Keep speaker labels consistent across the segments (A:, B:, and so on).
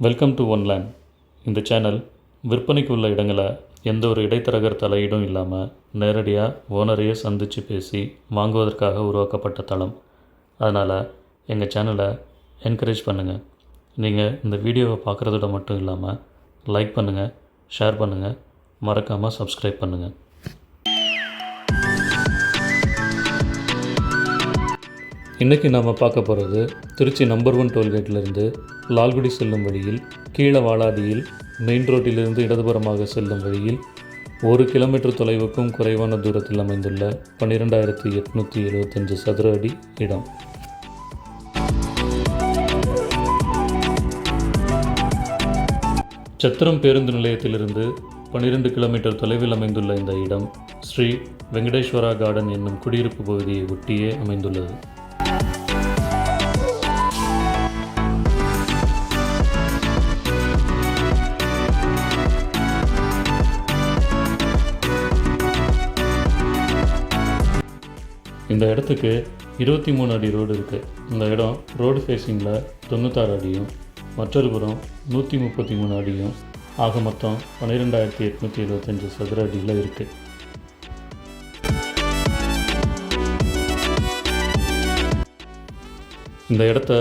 A: Welcome to ஒன்லேண்ட். இந்த channel விற்பனைக்கு உள்ள இடங்களை எந்த ஒரு இடைத்தரகர் தலையீடும் இல்லாமல் நேரடியாக ஓனரையே சந்தித்து பேசி வாங்குவதற்காக உருவாக்கப்பட்ட தளம். அதனால் எங்கள் சேனலை என்கரேஜ் பண்ணுங்கள். நீங்கள் இந்த வீடியோவை பார்க்குறதோட மட்டும் இல்லாமல் லைக் பண்ணுங்கள், ஷேர் பண்ணுங்கள், மறக்காமல் சப்ஸ்கிரைப் பண்ணுங்கள். இன்றைக்கி நாம் பார்க்க போகிறது திருச்சி நம்பர் 1 டோல்கேட்டிலிருந்து லால்குடி செல்லும் வழியில் கீழே வாளாடியில் மெயின் ரோட்டிலிருந்து இடதுபுறமாக செல்லும் வழியில் 1 கிலோமீட்டர் தொலைவுக்கும் குறைவான தூரத்தில் அமைந்துள்ள 12,875 சதுர அடி இடம். சத்திரம் பேருந்து நிலையத்திலிருந்து 12 கிலோமீட்டர் தொலைவில் அமைந்துள்ள இந்த இடம் ஸ்ரீ வெங்கடேஸ்வரா கார்டன் என்னும் குடியிருப்பு பகுதியை ஒட்டியே அமைந்துள்ளது. இந்த இடத்துக்கு 23 அடி ரோடு இருக்குது. இந்த இடம் ரோடு ஃபேஸிங்கில் 96 அடியும் மற்றொரு புறம் 133 அடியும் ஆக மொத்தம் 12,875 சதுர அடியில் இருக்குது. இந்த இடத்த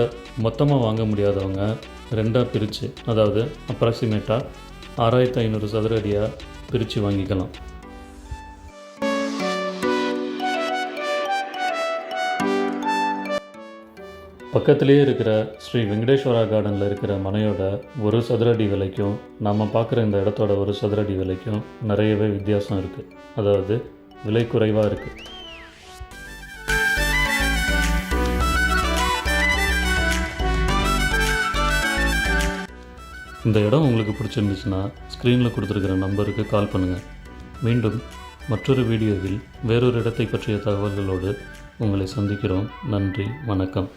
A: மொத்தமாக வாங்க முடியாதவங்க ரெண்டாக பிரித்து, அதாவது அப்ராக்சிமேட்டாக 6,500 சதுர அடியாக பிரித்து வாங்கிக்கலாம். பக்கத்திலே இருக்கிற ஸ்ரீ வெங்கடேஸ்வரா கார்டனில் இருக்கிற மனையோட 1 சதுர அடி விலைக்கும் நாம் பார்க்குற இந்த இடத்தோட 1 சதுர அடி விலைக்கும் நிறையவே வித்தியாசம் இருக்குது. அதாவது விலை குறைவாக இருக்குது. இந்த இடம் உங்களுக்கு பிடிச்சிருந்துச்சுன்னா ஸ்க்ரீனில் கொடுத்துருக்கிற நம்பருக்கு கால் பண்ணுங்கள். மீண்டும் மற்றொரு வீடியோவில் வேறொரு இடத்தை பற்றிய தகவல்களோடு உங்களை சந்திக்கிறோம். நன்றி, வணக்கம்.